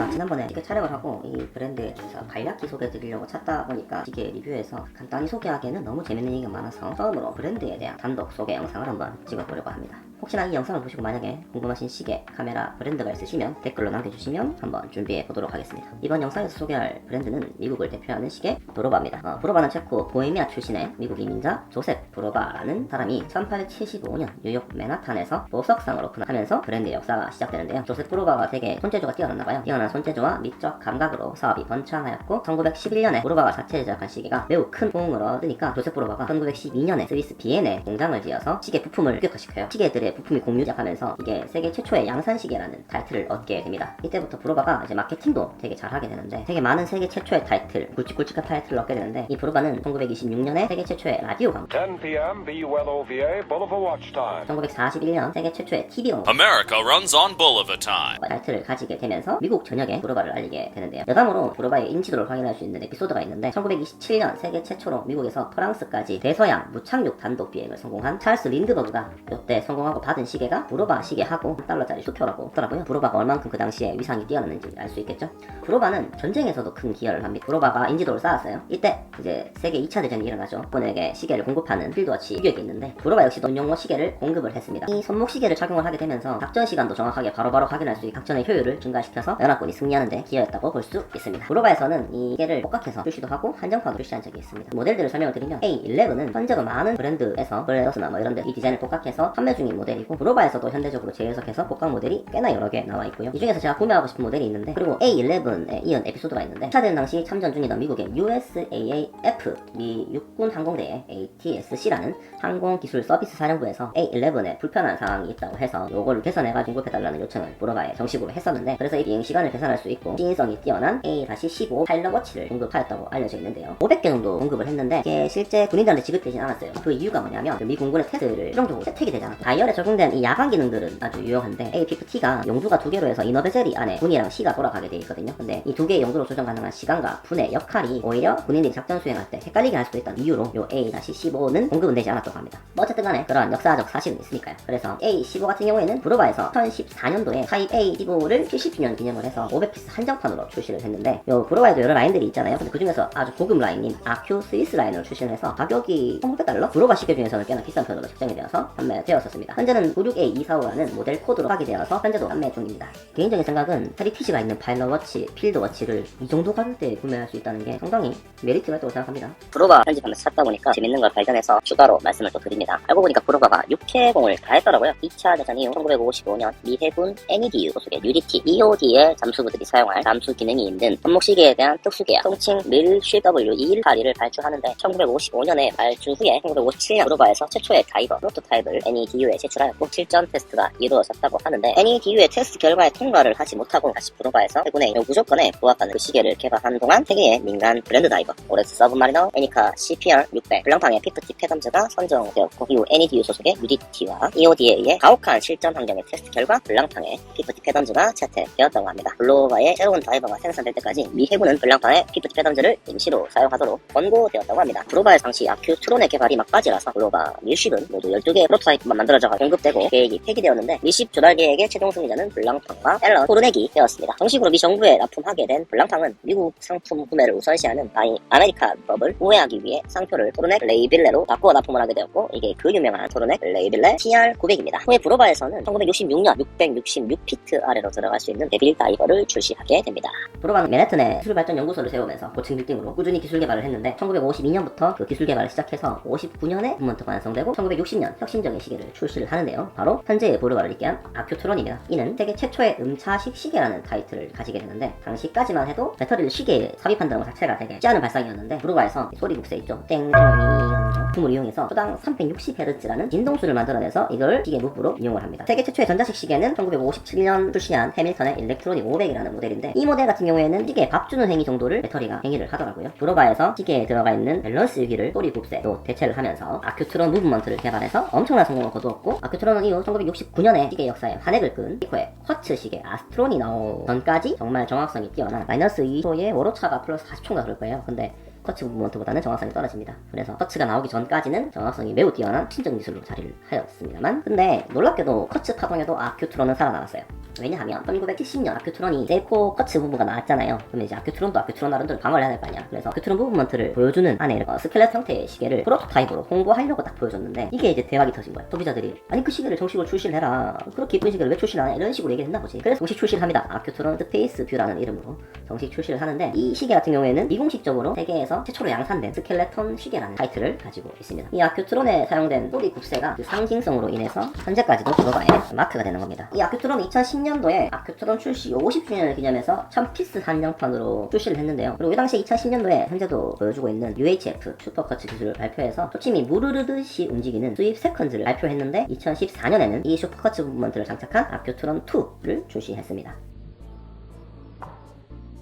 제가 지난번에 시계 촬영을 하고 이 브랜드에 대해서 간략히 소개해드리려고 찾다 보니까 시계 리뷰에서 간단히 소개하기에는 너무 재밌는 얘기가 많아서 처음으로 브랜드에 대한 단독 소개 영상을 한번 찍어보려고 합니다. 혹시나 이 영상을 보시고 만약에 궁금하신 시계, 카메라, 브랜드가 있으시면 댓글로 남겨주시면 한번 준비해 보도록 하겠습니다. 이번 영상에서 소개할 브랜드는 미국을 대표하는 시계 브로바입니다. 브로바는 체코 보헤미아 출신의 미국 이민자 조셉 브로바라는 사람이 1875년 뉴욕 맨하탄에서 보석상을 오픈하면서 브랜드의 역사가 시작되는데요. 조셉 브로바가 되게 손재주가 뛰어났나봐요. 뛰어난 손재주와 미적 감각으로 사업이 번창하였고 1911년에 브로바가 자체 제작한 시계가 매우 큰 호응을 얻으니까 조셉 브로바가 1912년에 스위스 비엔에 공장을 지어서 시계 부품을 획득시켜요. 시계들의 부품이 공유작하면서 이게 세계 최초의 양산시계라는 타이틀을 얻게 됩니다. 이때부터 브로바가 이제 마케팅도 되게 잘하게 되는데 되게 많은 세계 최초의 타이틀, 굵직굵직한 타이틀을 얻게 되는데 이 브로바는 1926년에 세계 최초의 라디오 광고, 10 p.m. Be well OVA, Boulevard Watch Time. 1941년 세계 최초의 TV 광고 America runs on Boulevard time. 타이틀을 가지게 되면서 미국 전역에 브로바를 알리게 되는데요. 여담으로 브로바의 인지도를 확인할 수 있는 에피소드가 있는데 1927년 세계 최초로 미국에서 프랑스까지 대서양 무착륙 단독 비행을 성공한 찰스 린드버그가 이때 성공하고 받은 시계가 브로바 시계하고 $1짜리 수표라고 하더라고요. 브로바가 얼만큼 그 당시에 위상이 뛰어났는지 알 수 있겠죠. 브로바는 전쟁에서도 큰 기여를 합니다. 브로바가 인지도를 쌓았어요. 이때 이제 세계 2차 대전이 일어나죠. 일본에게 시계를 공급하는 필드워치 유격이 있는데 브로바 역시 논용모 시계를 공급을 했습니다. 이 손목 시계를 착용을 하게 되면서 작전 시간도 정확하게 바로바로 확인할 수 있고 작전의 효율을 증가시켜서 연합군이 승리하는 데 기여했다고 볼 수 있습니다. 브로바에서는 이 시계를 복각해서 출시도 하고 한정판으로 출시한 적이 있습니다. 모델들을 설명을 드리면 A11은 현재도 많은 브랜드에서 브레더스나 뭐 이런데 이 디자인을 복각해서 판매 중인 모델이고 브로바에서도 현대적으로 재해석해서 복각 모델이 꽤나 여러 개 나와 있고요. 이 중에서 제가 구매하고 싶은 모델이 있는데 그리고 A11에 이은 에피소드가 있는데 2차 대전 당시 참전 중이던 미국의 USAAF 미 육군 항공대의 ATSC라는 항공기술 서비스 사령부에서 A11에 불편한 상황이 있다고 해서 요거를 개선해가지고 공급해달라는 요청을 브로바에 정식으로 했었는데 그래서 이 비행 시간을 계산할 수 있고 시인성이 뛰어난 A-15 파일럿 워치를 공급하였다고 알려져 있는데요. 500개 정도 공급을 했는데 이게 실제 군인들한테 지급되진 않았어요. 그 이유가 뭐냐면 미 공군의 테스트를 최종적으로 채택이 되지 않았고 다이얼에 적용된 이 야간 기능들은 아주 유용한데 A50T가 용두가 2개로 해서 이너 베젤이 안에 군이랑 C가 돌아가게 돼 있거든요. 근데 이 2개의 용도로 조정 가능한 시간과 분의 역할이 오히려 군인들이 작전 수행할 때 헷갈리게 할 수도 있다는 이유로 요 A-15는 공급은 되지 않았다고 합니다. 뭐 어쨌든 간에 그런 역사적 사실은 있으니까요. 그래서 A-15 같은 경우에는 브로바에서 2014년도에 타입 A-15를 70주년 기념을 해서 500피스 한정판으로 출시를 했는데 요 브로바에도 여러 라인들이 있잖아요. 근데 그 중에서 아주 고급 라인인 아큐 스위스 라인으로 출시를 해서 가격이 $1,600? 브로바 시계 중에서는 꽤나 비싼 편으로 책정이 되어서 판매되었었습니다. 현재는 96A245라는 모델 코드로 파기되어서 현재도 판매 중입니다. 개인적인 생각은 헤리티지가 있는 파일럿 워치, 필드 워치를 이 정도 가격대에 구매할 수 있다는 게 상당히 메리트가 있다고 생각합니다. 브로바 편집하면서 찾다 보니까 재밌는 걸 발견해서 추가로 말씀을 또 드립니다. 알고 보니까 브로바가 6회공을 다 했더라고요. 2차 대전 이후 1955년 미 해군 NEDU 소속의 UDT, EOD의 잠수부들이 사용할 잠수 기능이 있는 손목시계에 대한 특수계약, 통칭 밀 CW218을 발주하는데 1955년에 발주 후에 1957년 브로바에서 최초의 다이버 프로토타입을 NEDU에 제출하였고 실전 테스트가 이루어졌다고 하는데 NEDU의 테스트 결과에 통과를 하지 못하고 다시 브로바에서 해군의 무조건에 부합하는 그 시계를 개발하는 동안 세계의 민간 브랜드 다이버 오렉스 서브마리너, 애니카 CPR600, 블랑팡의 피프티 페덤즈가 선정되었고 이후 NEDU 소속의 UDT와 EOD에 의해 가혹한 실전 환경의 테스트 결과 블랑팡의 피프티 페덤즈가 채택되었다고 합니다. 브로바의 새로운 다이버가 생산될 때까지 미 해군은 블랑팡의 피프티 페덤즈를 임시로 사용하도록 권고되었다고 합니다. 브로바의 당시 아큐 트론의 개발이 막바지라서 브로바 밀쉽은 모두 12개의 프로토타입만 만들어져 공급되고 계획이 폐기되었는데 밀쉽 조달 계획의 최종 승리자는 블랑팡과 앨런 호르넥이 되었습니다. 정식으로 미 정부에 납품하게 된 블랑팡은 미국 상품 구매를 우선시하는 바이 아메리카 법을 우회하기 위해 상표를 토르넥 레이빌레로 바꾸어 납품을 하게 되었고 이게 그 유명한 토르넥 레이빌레 TR900입니다. 후에 브로바에서는 1966년 666피트 아래로 들어갈 수 있는 데빌 다이버를 출시하게 됩니다. 브로바는 맨해튼에 기술 발전 연구소를 세우면서 고층 빌딩으로 꾸준히 기술 개발을 했는데 1952년부터 그 기술 개발을 시작해서 59년에 부문터가 완성되고 1960년 혁신적인 시계를 출시를 하는데요. 바로 현재의 브로바를 잇게 한 아큐트론입니다. 이는 세계 최초의 음차식 시계라는 타이틀을 가지게 되는데 당시까지만 해도 배터리를 시계에 삽입한다는 것 자체가 되게 희한한 발상이었는데 브로바에서 소리 국세 있죠. 땡땡이 하는 부품을 이용해서 초당 360Hz라는 진동수를 만들어내서 이걸 시계 무브로 이용을 합니다. 세계 최초의 전자식 시계는 1957년 출시한 해밀턴의 일렉트로닉 500이라는 모델인데 이 모델 같은 경우에는 시계에 밥 주는 행위 정도를 배터리가 행위를 하더라고요. 브로바에서 시계에 들어가 있는 밸런스 유기를 소리 국세로 대체를 하면서 아큐트론 무브먼트를 개발해서 엄청난 성공을 거두었고 아큐트론은 이후 1969년에 시계 역사에 환액을 끈 피코의 쿼츠 시계 아스트론이 나오기 전까지 정말 정확성이 뛰어난 -2초의 월오차가 플러스 40초인가 그럴 거예요. 근데 슈퍼커츠 무브먼트보다는 정확성이 떨어집니다. 그래서 커츠가 나오기 전까지는 정확성이 매우 뛰어난 친정 기술로 자리를 하였습니다만, 근데 놀랍게도 커츠 파동에도 아큐트론은 살아남았어요. 왜냐하면 1970년 아큐트론이 세이코 커츠 부분가 나왔잖아요. 그러면 이제 아큐트론도 아큐트론 나름대로 방어를 해야 될 거 아니야. 그래서 아큐트론 무브먼트를 보여주는 안에 스켈렛 형태의 시계를 프로토타입으로 홍보하려고 딱 보여줬는데, 이게 이제 대박이 터진 거예요. 소비자들이 아니 그 시계를 정식으로 출시를 해라, 그렇게 이쁜 시계를 왜 출시를 안 해, 이런 식으로 얘기를 했나 보지. 그래서 정식 출시를 합니다. 아큐트론 스페이스 뷰라는 이름으로 정식 출시를 하는데, 이 시계 같은 경우에는 미공식적으로 세계에서 최초로 양산된 스켈레톤 시계라는 타이틀을 가지고 있습니다. 이 아큐트론에 사용된 소리 굽새가 그 상징성으로 인해서 현재까지도 브로바의 마크가 되는 겁니다. 이 아큐트론은 2010년도에 아큐트론 출시 50주년을 기념해서 1000피스 한정판으로 출시를 했는데요. 그리고 이 당시 2010년도에 현재도 보여주고 있는 UHF 슈퍼커츠 기술을 발표해서 초침이 무르르듯이 움직이는 스윕 세컨즈를 발표했는데, 2014년에는 이 슈퍼커츠 무브먼트를 장착한 아큐트론 2를 출시했습니다.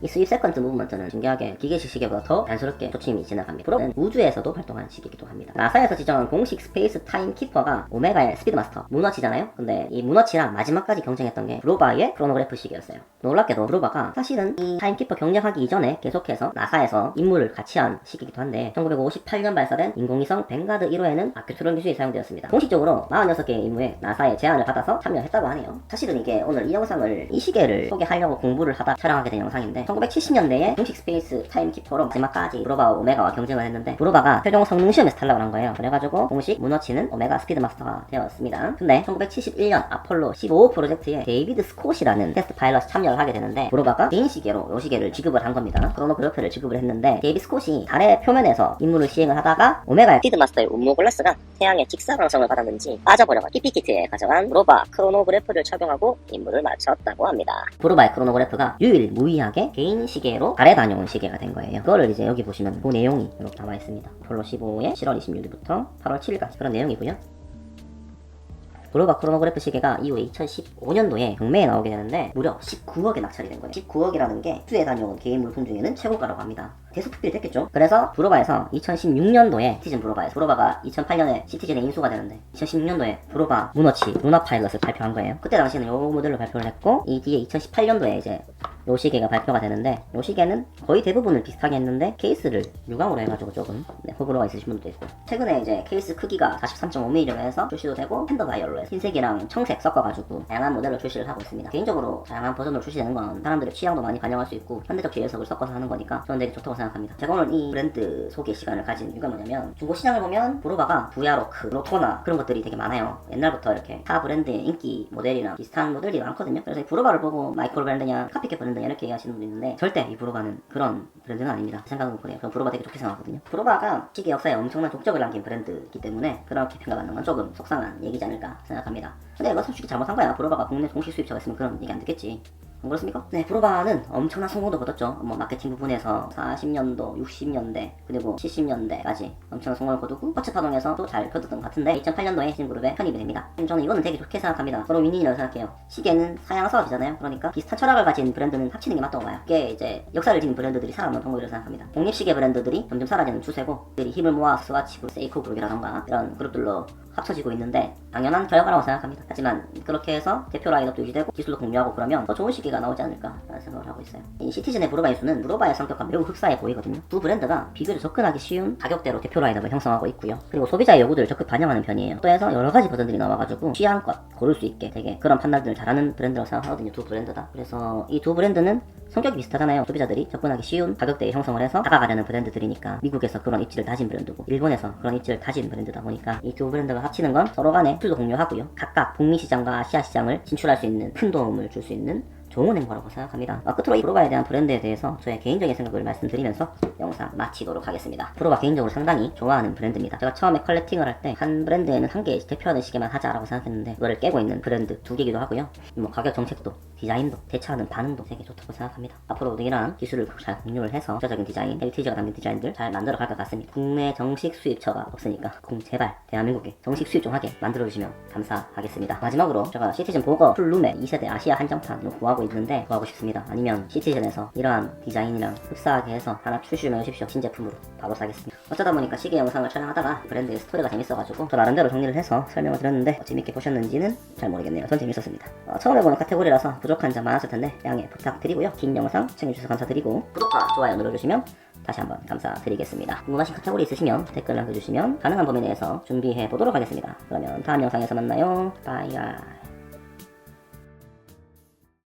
이 스윕 세컨드 무브먼트는 신기하게 기계식 시계보다 더 단스럽게 초침이 지나갑니다. 브로는 우주에서도 활동한 시계이기도 합니다. 나사에서 지정한 공식 스페이스 타임 키퍼가 오메가의 스피드마스터 문워치잖아요. 근데 이 문워치랑 마지막까지 경쟁했던 게 브로바의 크로노그래프 시계였어요. 놀랍게도 브로바가 사실은 이 타임 키퍼 경쟁하기 이전에 계속해서 나사에서 임무를 같이 한 시기이기도 한데, 1958년 발사된 인공위성 뱅가드 1호에는 아큐트론 기술이 사용되었습니다. 공식적으로 46개의 임무에 나사의 제안을 받아서 참여했다고 하네요. 사실은 이게 오늘 이 영상을 이 시계를 소개하려고 공부를 하다 촬영하게 된 영상인데, 1970년대에 공식 스페이스 타임키퍼로 마지막까지 브로바와 오메가와 경쟁을 했는데, 브로바가 최종 성능 시험에서 탈락을 한 거예요. 그래가지고 공식 문워치는 오메가 스피드마스터가 되었습니다. 근데 1971년 아폴로 15 프로젝트에 데이비드 스콧이라는 테스트 파일럿이 참여를 하게 되는데, 브로바가 개인 시계로 이 시계를 지급을 한 겁니다. 크로노그래프를 지급을 했는데, 데이비드 스콧이 달의 표면에서 임무를 시행을 하다가 오메가의 스피드마스터의 운무 글라스가 태양의 직사광선을 받았는지 빠져버려가 PP키트에 가져간 브로바 크로노그래프를 착용하고 임무를 마쳤다고 합니다. 브로바의 크로노그래프가 유일무이하게 개인 시계로 달에 다녀온 시계가 된 거예요. 그거를 이제 여기 보시면 그 내용이 이렇게 나와 있습니다. 아폴로 15의 7월 26일부터 8월 7일까지 그런 내용이고요. 브로바 크로노그래프 시계가 이후에 2015년도에 경매에 나오게 되는데 무려 19억에 낙찰이 된 거예요. 19억이라는 게 수에 다녀온 개인 물품 중에는 최고가라고 합니다. 대수특필이 됐겠죠? 그래서 브로바에서 2016년도에 시티즌 브로바에서, 브로바가 2008년에 시티즌에 인수가 되는데 2016년도에 브로바 문워치 루나 파일럿을 발표한 거예요. 그때 당시에는 요 모델로 발표를 했고, 이 뒤에 2018년도에 이제 요 시계가 발표가 되는데, 요 시계는 거의 대부분을 비슷하게 했는데 케이스를 유광으로 해가지고 조금 호불호가 있으신 분도 있고, 최근에 이제 케이스 크기가 43.5mm로 해서 출시도 되고, 팬더 다이얼로 해서 흰색이랑 청색 섞어가지고 다양한 모델로 출시를 하고 있습니다. 개인적으로 다양한 버전으로 출시되는 건 사람들의 취향도 많이 반영할 수 있고 현대적 재해석을 섞어서 하는 거니까 저는 되게 좋다고 생각합니다. 제가 오늘 이 브랜드 소개 시간을 가진 이유가 뭐냐면, 중고 시장을 보면 브로바가 부야로크, 로토나 그런 것들이 되게 많아요. 옛날부터 이렇게 타 브랜드의 인기 모델이랑 비슷한 모델이 많거든요. 그래서 이 브로바를 보고 마이크로 브랜드냐 카피캣 브랜드냐 이렇게 얘기하시는 분도 있는데, 절대 이 브로바는 그런 브랜드는 아닙니다. 생각은 그래요. 저는 브로바 되게 좋게 생각하거든요. 브로바가 시계 역사에 엄청난 족적을 남긴 브랜드이기 때문에 그렇게 평가받는 건 조금 속상한 얘기지 않을까 생각합니다. 근데 이거 솔직히 잘못한 거야. 브로바가 국내 공식 수입처가 있으면 그런 얘기 안 듣겠지. 안 그렇습니까? 네, 브로바는 엄청난 성공도 거뒀죠. 뭐 마케팅 부분에서 40년도, 60년대, 그리고 70년대까지 엄청난 성공을 거두고 커츠 파동에서도 잘 거뒀던 것 같은데, 2008년도에 시즌그룹에 편입이 됩니다. 저는 이거는 되게 좋게 생각합니다. 서로 윈윈이라고 생각해요. 시계는 사양 사업이잖아요. 그러니까 비슷한 철학을 가진 브랜드는 합치는 게 맞다고 봐요. 이게 이제 역사를 지닌 브랜드들이 살아남는 방법이라고 생각합니다. 독립시계 브랜드들이 점점 사라지는 추세고, 그들이 힘을 모아 스와치 그룹, 세이코 그룹이라던가 이런 그룹들로 합쳐지고 있는데 당연한 결과라고 생각합니다. 하지만 그렇게 해서 대표 라인업도 유지되고 기술도 공유하고 그러면 더 좋은 시계가 나오지 않을까 라는 생각을 하고 있어요. 이 시티즌의 브로바 인수는 브로바의 성격과 매우 흡사해 보이거든요. 두 브랜드가 비교적 접근하기 쉬운 가격대로 대표 라인업을 형성하고 있고요. 그리고 소비자의 요구들을 적극 반영하는 편이에요. 또 해서 여러가지 버전들이 나와가지고 취향껏 고를 수 있게 되게 그런 판단들을 잘하는 브랜드라고 생각하거든요. 두 브랜드다. 그래서 이 두 브랜드는 성격이 비슷하잖아요. 소비자들이 접근하기 쉬운 가격대에 형성을 해서 다가가려는 브랜드들이니까 미국에서 그런 입지를 다진 브랜드고 일본에서 그런 입지를 다진 브랜드다 보니까 이 두 브랜드가 합치는 건 서로 간에 기술도 공유하고요. 각각 북미 시장과 아시아 시장을 진출할 수 있는 큰 도움을 줄 수 있는 좋은 행보라고 생각합니다. 끝으로 이 브로바에 대한 브랜드에 대해서 저의 개인적인 생각을 말씀드리면서 영상 마치도록 하겠습니다. 브로바 개인적으로 상당히 좋아하는 브랜드입니다. 제가 처음에 컬렉팅을 할 때 한 브랜드에는 한 개 대표하는 시계만 하자라고 생각했는데 그거를 깨고 있는 브랜드 두 개이기도 하고요. 뭐 가격 정책도 디자인도 대처하는 반응도 되게 좋다고 생각합니다. 앞으로 이런 기술을 잘 공유를 해서 구체적인 디자인, 헤리티지가 담긴 디자인들 잘 만들어 갈 것 같습니다. 국내 정식 수입처가 없으니까 제발 대한민국에 정식 수입 좀 하게 만들어주시면 감사하겠습니다. 마지막으로 제가 시티즌 보거 풀룸의 2세대 아시아 한정판을 구하고 있는데 구하고 싶습니다. 아니면 시티즌에서 이러한 디자인이랑 흡사하게 해서 하나 출시를 해주십시오. 신제품으로 바로 사겠습니다. 어쩌다 보니까 시계 영상을 촬영하다가 브랜드의 스토리가 재밌어가지고 저 나름대로 정리를 해서 설명을 드렸는데 재밌게 보셨는지는 잘 모르겠네요. 전 재밌었습니다. 처음 해보는 카테고리라서 부족한 점 많았을 텐데 양해 부탁드리고요. 긴 영상 시청해주셔서 감사드리고 구독과 좋아요 눌러주시면 다시 한번 감사드리겠습니다. 궁금하신 카테고리 있으시면 댓글 남겨주시면 가능한 범위 내에서 준비해 보도록 하겠습니다. 그러면 다음 영상에서 만나요. 바이바이.